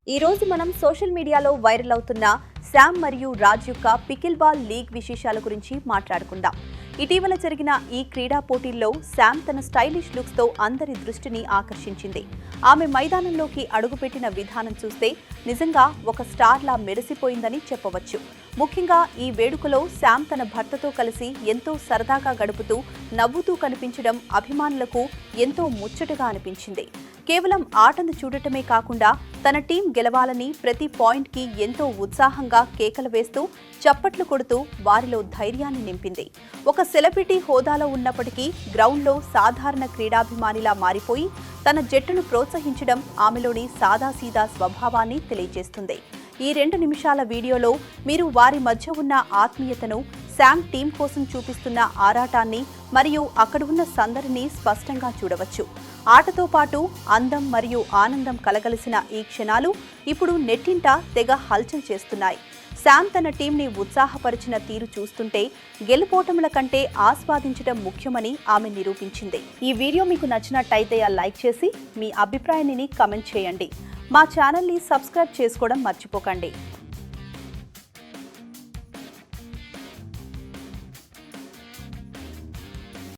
ఈ రోజు మనం సోషల్ మీడియాలో వైరల్ అవుతున్న శామ్ మరియు రాజ్ యొక్క పికిల్ బాల్ లీగ్ విశేషాల గురించి మాట్లాడుకుందాం. ఇటీవల జరిగిన ఈ క్రీడా పోటీల్లో శామ్ తన స్టైలిష్ లుక్స్ తో అందరి దృష్టిని ఆకర్షించింది. ఆమె మైదానంలోకి అడుగుపెట్టిన విధానం చూస్తే నిజంగా ఒక స్టార్ లా మెరిసిపోయిందని చెప్పవచ్చు. ముఖ్యంగా ఈ వేడుకలో శామ్ తన భర్తతో కలిసి ఎంతో సరదాగా గడుపుతూ నవ్వుతూ కనిపించడం అభిమానులకు ఎంతో ముచ్చటగా అనిపించింది. కేవలం ఆటను చూడటమే కాకుండా తన టీం గెలవాలని ప్రతి పాయింట్కి ఎంతో ఉత్సాహంగా కేకలు వేస్తూ చప్పట్లు కొడుతూ వారిలో ధైర్యాన్ని నింపింది. ఒక సెలబ్రిటీ హోదాలో ఉన్నప్పటికీ గ్రౌండ్లో సాధారణ క్రీడాభిమానిలా మారిపోయి తన జట్టును ప్రోత్సహించడం ఆమెలోని సాదాసీదా స్వభావాన్ని తెలియజేస్తుంది. ఈ 2 నిమిషాల వీడియోలో మీరు వారి మధ్య ఉన్న ఆత్మీయతను, శామ్ టీం కోసం చూపిస్తున్న ఆరాటాన్ని మరియు అక్కడ ఉన్న సందడిని స్పష్టంగా చూడవచ్చు. ఆటతో పాటు అందం మరియు ఆనందం కలగలిసిన ఈ క్షణాలు ఇప్పుడు నెట్టింట తెగ హల్చల్ చేస్తున్నాయి. శామ్ తన టీంని ఉత్సాహపరిచిన తీరు చూస్తుంటే గెలుపోటముల కంటే ఆస్వాదించడం ముఖ్యమని ఆమె నిరూపించింది. ఈ వీడియో మీకు నచ్చినట్టయితే లైక్ చేసి మీ అభిప్రాయాన్ని కామెంట్ చేయండి. మా ఛానల్ని సబ్స్క్రైబ్ చేసుకోవడం మర్చిపోకండి.